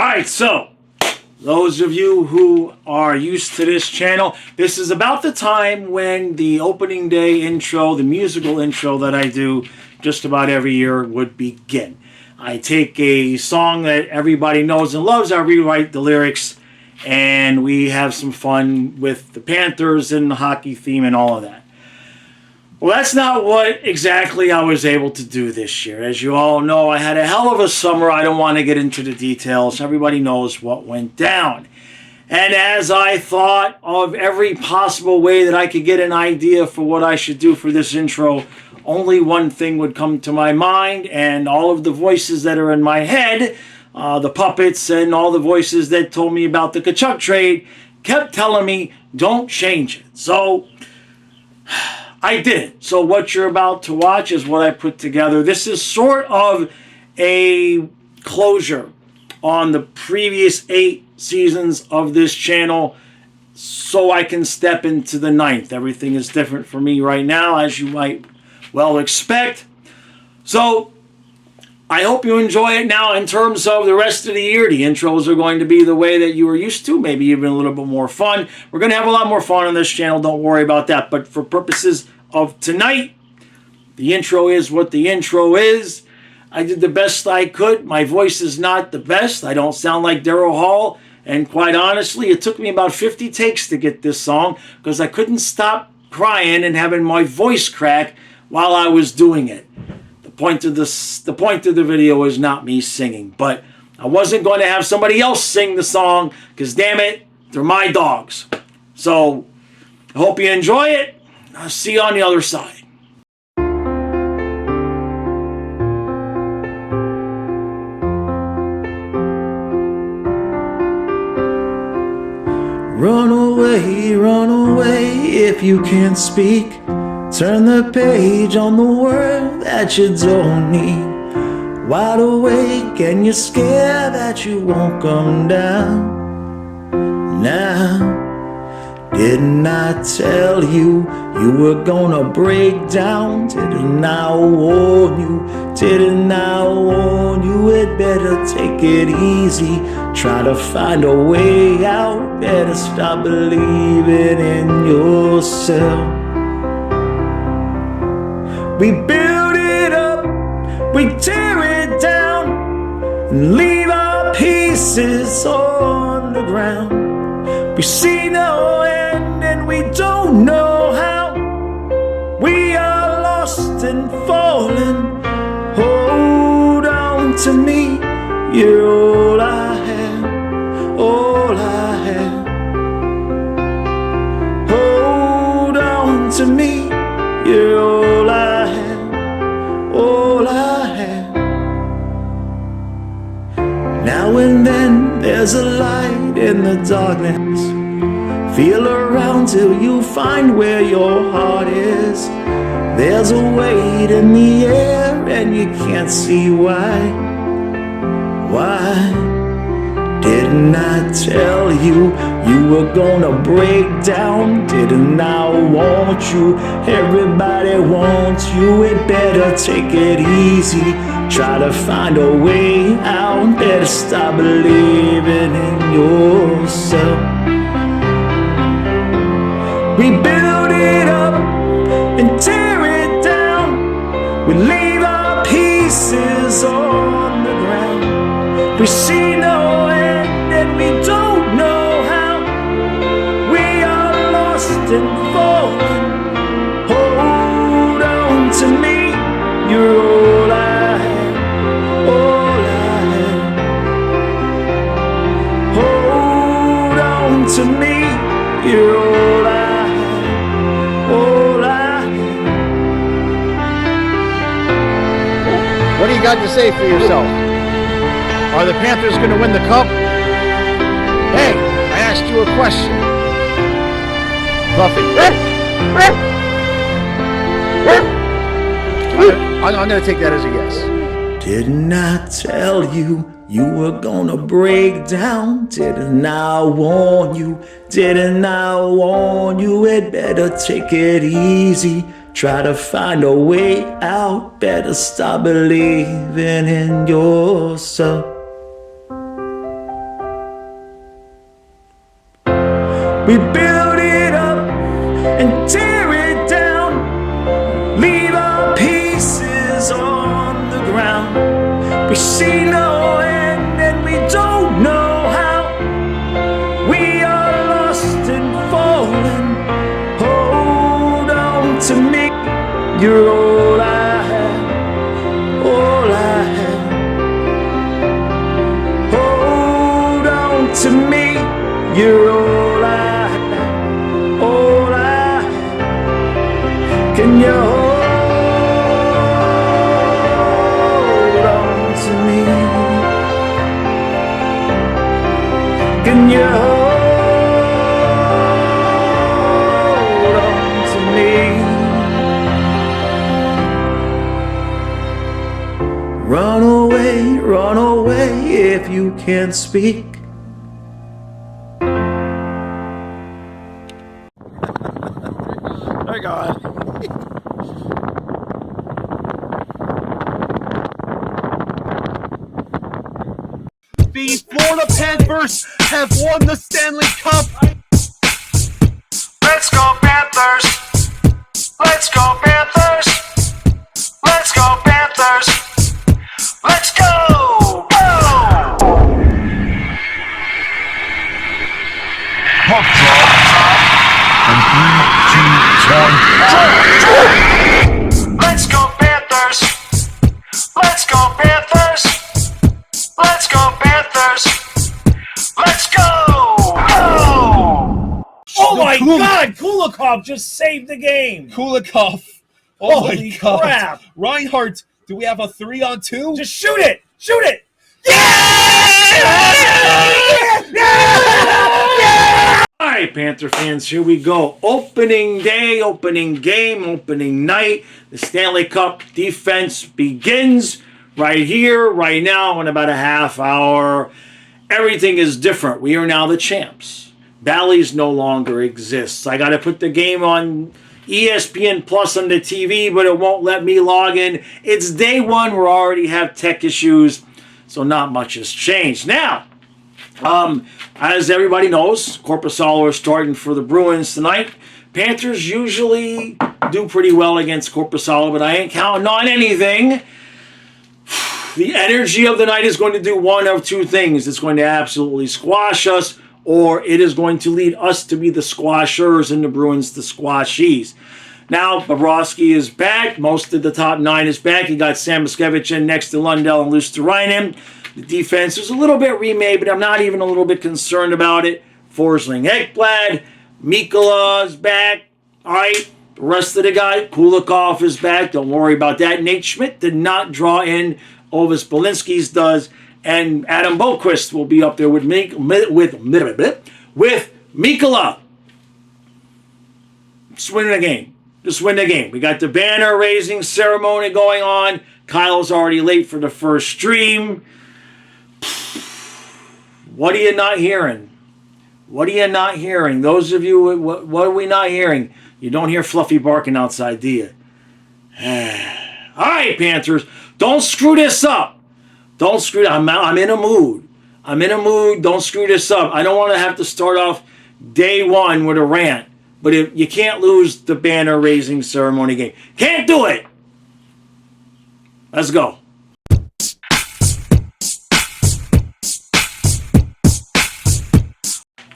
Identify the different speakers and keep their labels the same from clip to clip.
Speaker 1: Alright, so those of you who are used to this channel, this is about the time when the opening day intro, the musical intro that I do just about every year would begin. I take a song that everybody knows and loves, I rewrite the lyrics, and we have some fun with the Panthers and the hockey theme and all of that. Well, that's not what exactly I was able to do this year. As you all know, I had a hell of a summer. I don't want to get into the details. Everybody knows what went down. And as I thought of every possible way that I could get an idea for what I should do for this intro, only one thing would come to my mind, and all of the voices that are in my head, the puppets and all the voices that told me about the Tkachuk trade, kept telling me, don't change it. So I did. So what you're about to watch is what I put together. This is sort of a closure on the previous 8 seasons of this channel, so I can step into the 9th. Everything is different for me right now, as you might well expect. So I hope you enjoy it. Now, in terms of the rest of the year, the intros are going to be the way that you were used to, maybe even a little bit more fun. We're going to have a lot more fun on this channel, don't worry about that. But for purposes of tonight, the intro is what the intro is. I did the best I could. My voice is not the best. I don't sound like Daryl Hall. And quite honestly, it took me about 50 takes to get this song because I couldn't stop crying and having my voice crack while I was doing it. The point of the video is not me singing, but I wasn't going to have somebody else sing the song because, damn it, they're my dogs. So I hope you enjoy it. I'll see you on the other side.
Speaker 2: Run away if you can't speak. Turn the page on the word that you don't need. Wide awake and you're scared that you won't come down. Now, didn't I tell you you were gonna break down? Didn't I warn you? Didn't I warn you? It better take it easy. Try to find a way out. Better stop believing in yourself. We build it up, we tear it down, and leave our pieces on the ground. We see no end and we don't know how. We are lost and falling. Hold on to me, you're all I have, all I have. Hold on to me, you're all I have, all I have. Now and then there's a light in the darkness. Feel around till you find where your heart is. There's a weight in the air and you can't see why. Why? Didn't I tell you you were gonna break down? Didn't I want you? Everybody wants you. It better take it easy. Try to find a way out. Better stop believing in yourself. We build it up and tear it down. We leave our pieces on the ground. We see no end and we don't know how. We are lost and falling. Hold on to me, you're all I have, all I have. Hold on to me, you're all I have, all I have.
Speaker 3: What do you got to say for yourself? Are the Panthers going to win the cup? Hey, I asked you a question. Fluffy. I'm going to take that as a yes.
Speaker 2: Didn't I tell you you were gonna break down? Didn't I warn you? Didn't I warn you? It better take it easy. Try to find a way out. Better stop believing in yourself. We build it up and tear it down, leave our pieces on the ground. We see no end and we don't know how. We are lost and falling. Hold on to me, you're all I have, all I have. Hold on to me, you're all I have, all I have. Can you hold on to me? Can you hold on to me? Run away if you can't speak.
Speaker 3: My God. The Florida Panthers have won the Stanley Cup.
Speaker 1: Let's go Panthers! Let's go Panthers! Let's go Panthers! Let's go! Go!
Speaker 4: Puck drop. And 3, 2, 1.
Speaker 1: Let's go Panthers! Let's go Panthers! Let's go Panthers! Let's go! Go! Oh my God! Kulikov just saved the game.
Speaker 5: Kulikov.
Speaker 1: Holy
Speaker 5: God.
Speaker 1: crap!
Speaker 5: Reinhardt, do we have a 3-on-2?
Speaker 1: Just shoot it! Shoot it! All right, Panther fans, here we go. Opening day, opening game, opening night. The Stanley Cup defense begins right here, right now, in about a half hour. Everything is different. We are now the champs. Bally's no longer exists. I got to put the game on ESPN Plus on the TV, but it won't let me log in. It's day one. We already have tech issues, so not much has changed. Now, as everybody knows, Korpisalo is starting for the Bruins tonight. Panthers usually do pretty well against Korpisalo, but I ain't counting on anything. The energy of the night is going to do one of two things. It's going to absolutely squash us, or it is going to lead us to be the squashers and the Bruins the squashies. Now, Bobrovsky is back. Most of the top nine is back. You got Sam Miskevich in next to Lundell and Luosterainen. The defense is a little bit remade, but I'm not even a little bit concerned about it. Forsling Ekblad, Mikkola is back. All right, the rest of the guy, Kulikov is back. Don't worry about that. Nate Schmidt did not draw in. Ovis Bolinski's does. And Adam Boquist will be up there with Mikkola. Just win the game. Just win the game. We got the banner raising ceremony going on. Kyle's already late for the first stream. What are you not hearing? What are you not hearing? Those of you, what are we not hearing? You don't hear Fluffy barking outside, do you? All right, Panthers. Don't screw this up. Don't screw it. I'm in a mood. I'm in a mood. Don't screw this up. I don't want to have to start off day one with a rant. But if you can't lose the banner raising ceremony game. Can't do it. Let's go.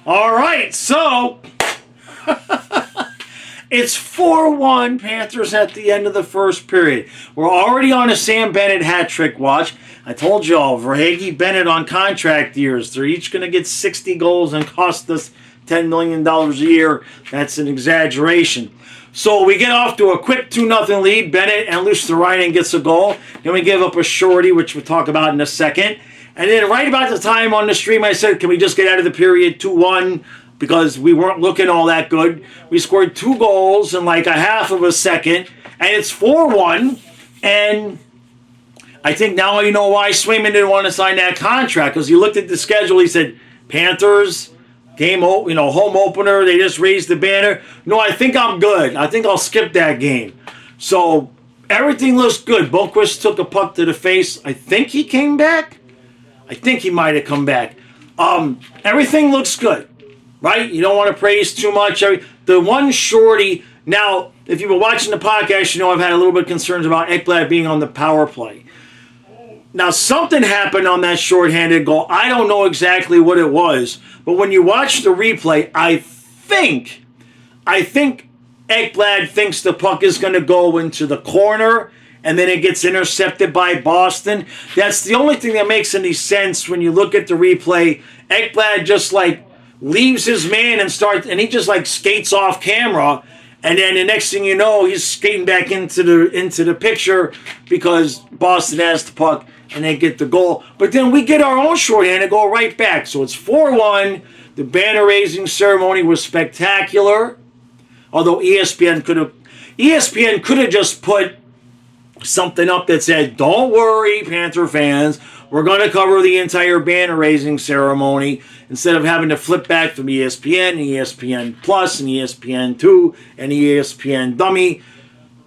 Speaker 1: All right, so it's 4-1 Panthers at the end of the first period. We're already on a Sam Bennett hat trick watch. I told y'all, Verhaeghe, Bennett on contract years. They're each going to get 60 goals and cost us $10 million a year. That's an exaggeration. So we get off to a quick 2-0 lead. Bennett and Luosterainen gets a goal. Then we give up a shorty, which we'll talk about in a second. And then right about the time on the stream, I said, can we just get out of the period 2-1? Because we weren't looking all that good. We scored 2 goals in like a half of a second. And it's 4-1. And I think now you know why Swayman didn't want to sign that contract. Because he looked at the schedule. He said, Panthers, home opener. They just raised the banner. No, I think I'm good. I think I'll skip that game. So everything looks good. Boquist took a puck to the face. I think he came back. I think he might have come back. Everything looks good. right? You don't want to praise too much. The one shorty, now, if you've been watching the podcast, you know I've had a little bit of concerns about Ekblad being on the power play. Now, something happened on that shorthanded goal. I don't know exactly what it was, but when you watch the replay, I think Ekblad thinks the puck is going to go into the corner, and then it gets intercepted by Boston. That's the only thing that makes any sense when you look at the replay. Ekblad just like leaves his man and he just like skates off camera, and then the next thing you know, he's skating back into the picture because Boston has the puck and they get the goal. But then we get our own shorthanded goal right back. So it's 4-1. The banner raising ceremony was spectacular. Although ESPN could have just put something up that said, "Don't worry, Panther fans, we're going to cover the entire banner raising ceremony," instead of having to flip back from ESPN, ESPN Plus, and ESPN2, and ESPN Dummy.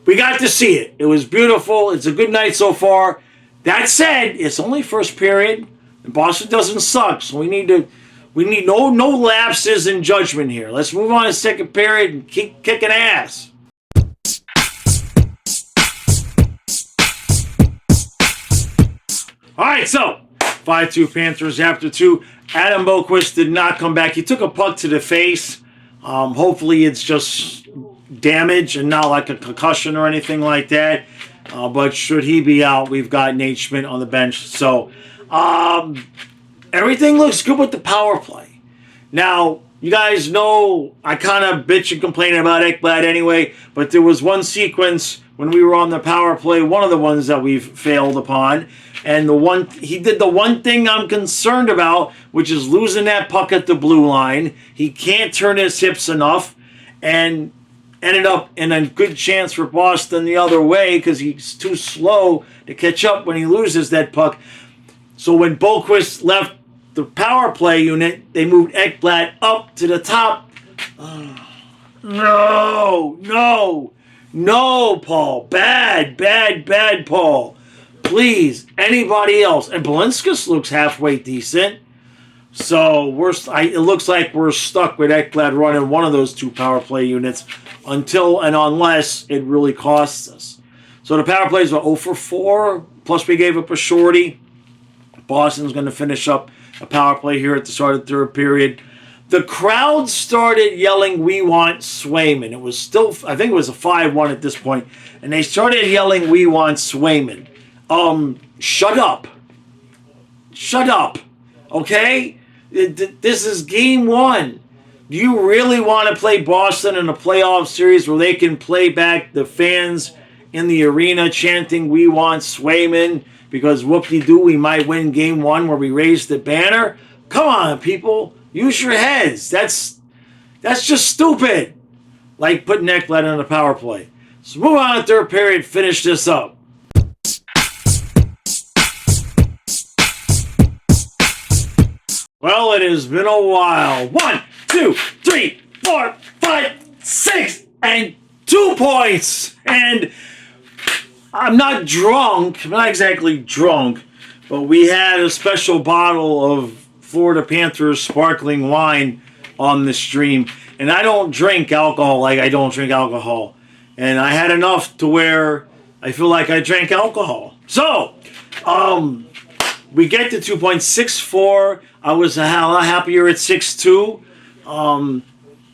Speaker 1: We got to see it. It was beautiful. It's a good night so far. That said, it's only first period, and Boston doesn't suck, so we need no lapses in judgment here. Let's move on to second period and keep kicking ass. All right, so 5-2 Panthers after 2. Adam Boqvist did not come back. He took a puck to the face. Hopefully it's just damage and not like a concussion or anything like that. But should he be out, we've got Nate Schmidt on the bench. So everything looks good with the power play. Now, you guys know I kind of bitch and complain about Ekblad anyway, but there was one sequence when we were on the power play, one of the ones that we've failed upon, and he did the one thing I'm concerned about, which is losing that puck at the blue line. He can't turn his hips enough, and ended up in a good chance for Boston the other way because he's too slow to catch up when he loses that puck. So when Boqvist left the power play unit, they moved Ekblad up to the top. No, Paul. Bad, Paul. Please, anybody else. And Balinskis looks halfway decent. So it looks like we're stuck with Ekblad running one of those two power play units until and unless it really costs us. So the power plays were 0 for 4, plus we gave up a shorty. Boston's going to finish up a power play here at the start of the third period. The crowd started yelling, "We want Swayman." It was still, I think it was a 5-1 at this point, and they started yelling, "We want Swayman." Shut up. Okay? This is game 1. Do you really want to play Boston in a playoff series where they can play back the fans in the arena chanting, "We want Swayman," because whoop-de-doo, we might win game 1 where we raise the banner? Come on, people. Use your heads. That's just stupid. Like putting Ekblad on the power play. So move on to third period, finish this up. Well, it has been a while. 1, 2, 3, 4, 5, 6, and 2 points. And I'm not drunk. I'm not exactly drunk. But we had a special bottle of Florida Panthers sparkling wine on the stream. And I don't drink alcohol like I don't drink alcohol. And I had enough to where I feel like I drank alcohol. So, we get to 2.64. I was a lot happier at 6-2.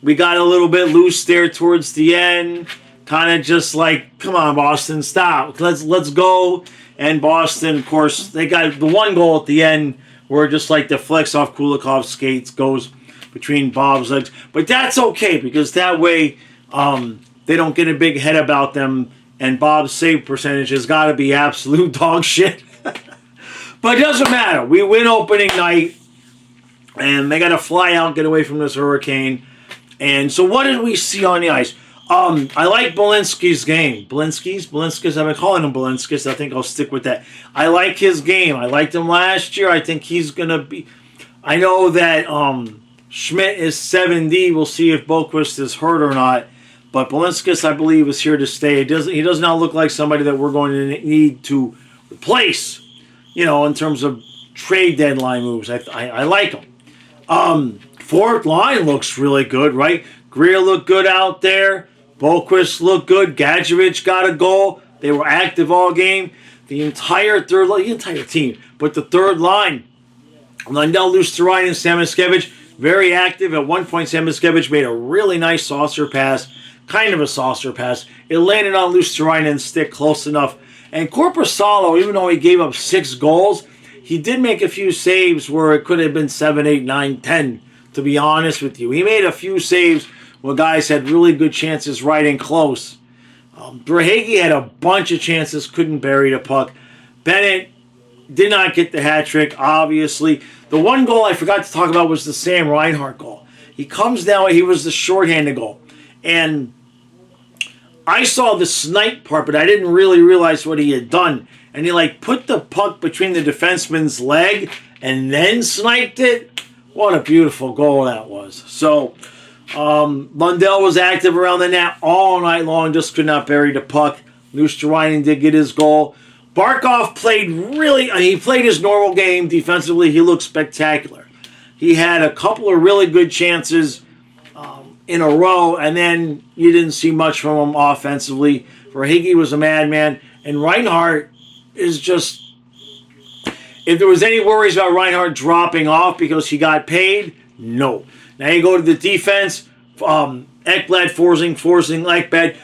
Speaker 1: We got a little bit loose there towards the end. Kind of just like, come on, Boston, stop. Let's go. And Boston, of course, they got the one goal at the end where just like the flex off Kulikov's skates goes between Bob's legs. But that's okay because that way they don't get a big head about them. And Bob's save percentage has got to be absolute dog shit. But it doesn't matter. We win opening night. And they got to fly out and get away from this hurricane. And so what did we see on the ice? I like Balinski's game. Balinskis, I've been calling him Balinskis. I think I'll stick with that. I like his game. I liked him last year. I think he's going to be... I know that Schmidt is 7D. We'll see if Boqvist is hurt or not. But Balinskis, I believe, is here to stay. He does not look like somebody that we're going to need to replace, in terms of trade deadline moves. I like him. Fourth line looks really good, right? Greer looked good out there. Boquist looked good. Gadjevich got a goal. They were active all game. The entire team, but the third line, Lundell, Luostarinen, and Samoskevich, very active. At one point, Samoskevich made a really nice saucer pass, kind of a saucer pass. It landed on Luostarinen's stick close enough. And Korpisalo, even though he gave up 6 goals, he did make a few saves where it could have been 7, 8, 9, 10, to be honest with you. He made a few saves where guys had really good chances right in close. Verhaeghe had a bunch of chances, couldn't bury the puck. Bennett did not get the hat trick, obviously. The one goal I forgot to talk about was the Sam Reinhart goal. He comes down, he was the shorthanded goal. And I saw the snipe part, but I didn't really realize what he had done. And he put the puck between the defenseman's leg and then sniped it. What a beautiful goal that was. So, Lundell was active around the net all night long, just could not bury the puck. Luostarinen did get his goal. Barkov played he played his normal game defensively. He looked spectacular. He had a couple of really good chances in a row, and then you didn't see much from him offensively. Verhaeghe was a madman, and Reinhart is just... If there was any worries about Reinhart dropping off because he got paid, no. Now you go to the defense. Ekblad, Forsling, Ekblad.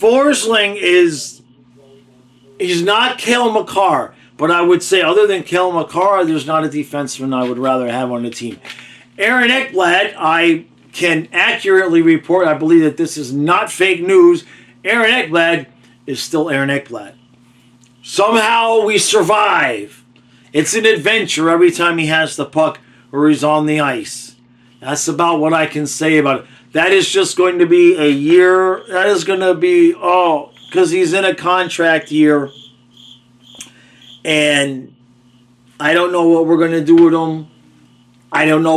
Speaker 1: Forsling he's not Cale Makar, but I would say other than Cale Makar, there's not a defenseman I would rather have on the team. Aaron Ekblad, I can accurately report, I believe that this is not fake news, Aaron Ekblad is still Aaron Ekblad. Somehow we survive. It's an adventure every time he has the puck or he's on the ice. That's about what I can say about it. That is just going to be a year. That is going to be, because he's in a contract year. And I don't know what we're going to do with him. I don't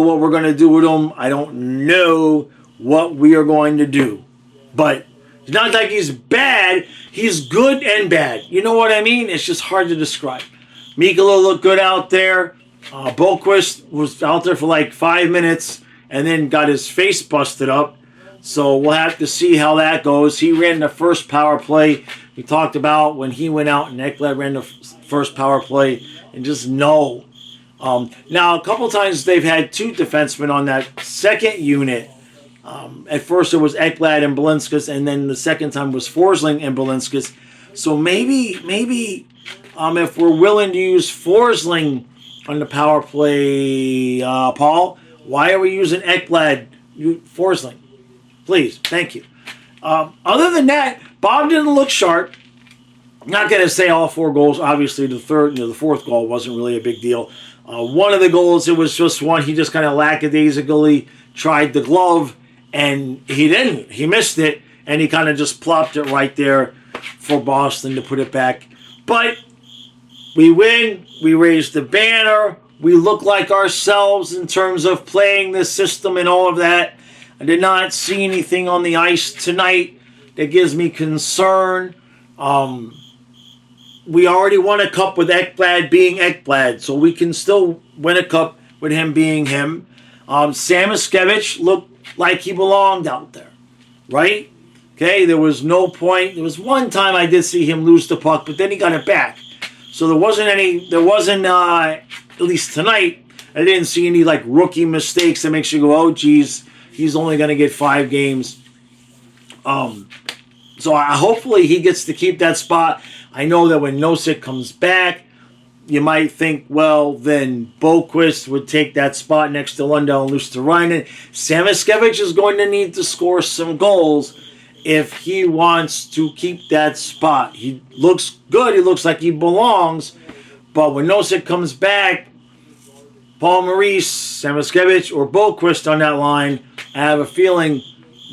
Speaker 1: know what we are going to do. But it's not like he's bad. He's good and bad. You know what I mean? It's just hard to describe. Mikkola looked good out there. Boquist was out there for 5 minutes and then got his face busted up. So we'll have to see how that goes. He ran the first power play. We talked about when he went out and Ekblad ran the first power play. And just no. Now, a couple times they've had 2 defensemen on that second unit. At first it was Ekblad and Belinskas, and then the second time was Forsling and Belinskas. So maybe if we're willing to use Forsling on the power play, Paul, why are we using Ekblad, Forsling? Please, thank you. Other than that, Bob didn't look sharp. Not going to say all 4 goals. Obviously, the fourth goal wasn't really a big deal. One of the goals, it was just one. He just kind of lackadaisically tried the glove, and he didn't. He missed it, and he kind of just plopped it right there for Boston to put it back. But we win. We raise the banner. We look like ourselves in terms of playing this system and all of that. I did not see anything on the ice tonight that gives me concern. We already won a cup with Ekblad being Ekblad, so we can still win a cup with him being him. Samoskevich looked like he belonged out there, right? Okay, there was no point. There was one time I did see him lose the puck, but then he got it back. So there wasn't, at least tonight, I didn't see any rookie mistakes that makes you go, oh, geez, he's only going to get 5 games. So hopefully he gets to keep that spot. I know that when Nosek comes back, you might think, well, then Boquist would take that spot next to Lundell and Luostarinen. Samoskevich is going to need to score some goals if he wants to keep that spot. He looks good. He looks like he belongs. But when Nosek comes back, Paul Maurice, Samoskevich, or Boquist on that line, I have a feeling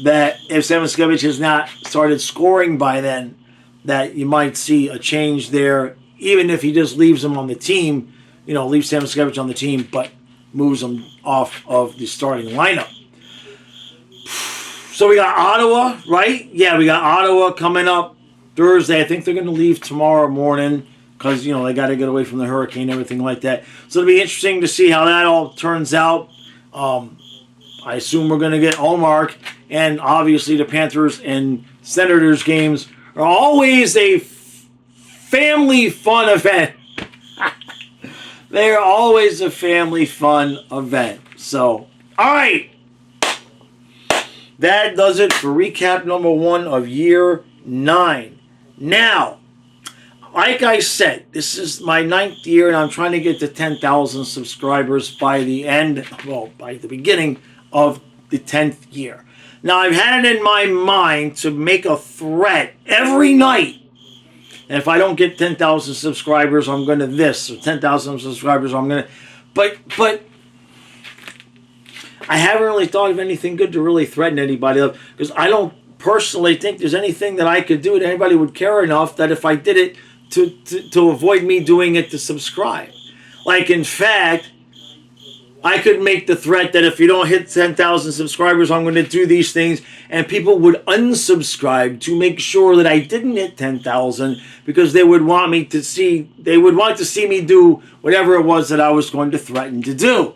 Speaker 1: that if Samoskevich has not started scoring by then, that you might see a change there, even if he just leaves him on the team, leaves Samoskevich on the team, but moves him off of the starting lineup. So we got Ottawa, right? Yeah, we got Ottawa coming up Thursday. I think they're going to leave tomorrow morning. because, you know, they got to get away from the hurricane and everything like that. So it'll be interesting to see how that all turns out. I assume we're going to get Hallmark, and obviously the Panthers and Senators games are always a family fun event. They're always a family fun event. So, all right. That does it for recap number 1 of year 9. Now, like I said, this is my 9th year, and I'm trying to get to 10,000 subscribers by the beginning of the 10th year. Now, I've had it in my mind to make a threat every night. And if I don't get 10,000 subscribers, I'm going to this. Or 10,000 subscribers, I'm going to... But I haven't really thought of anything good to really threaten anybody, because I don't personally think there's anything that I could do that anybody would care enough that if I did it to avoid me doing it to subscribe. Like, in fact, I could make the threat that if you don't hit 10,000 subscribers, I'm going to do these things, and people would unsubscribe to make sure that I didn't hit 10,000, because they would want to see me do whatever it was that I was going to threaten to do.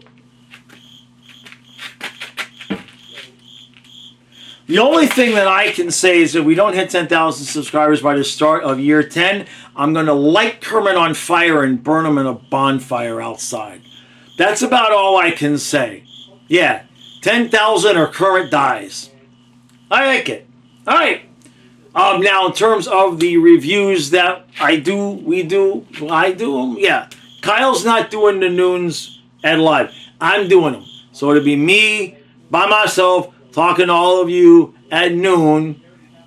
Speaker 1: The only thing that I can say is if we don't hit 10,000 subscribers by the start of year 10, I'm going to light Kermit on fire and burn him in a bonfire outside. That's about all I can say. Yeah, 10,000 or Kermit dies. I like it. All right. Now, in terms of the reviews that I do them. Yeah. Kyle's not doing the noons at live. I'm doing them. So it'll be me, by myself, talking to all of you at noon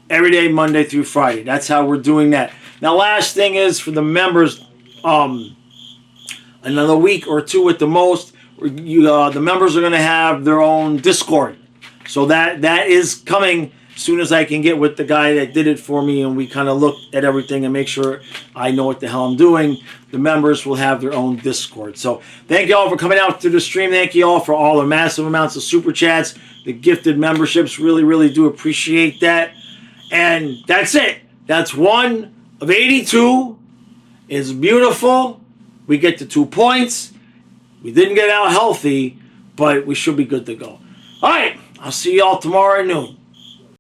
Speaker 1: every day, Monday through Friday. That's how we're doing that. Now, last thing is for the members, another week or 2 at the most, the members are going to have their own Discord. So that is coming as soon as I can get with the guy that did it for me, and we kind of look at everything and make sure I know what the hell I'm doing. The members will have their own Discord. So thank you all for coming out to the stream. Thank you all for all the massive amounts of super chats, the gifted memberships. Really, really do appreciate that. And that's it. That's 1 of 82. It's beautiful. We get to 2 points. We didn't get out healthy, but we should be good to go. All right. I'll see y'all tomorrow at noon.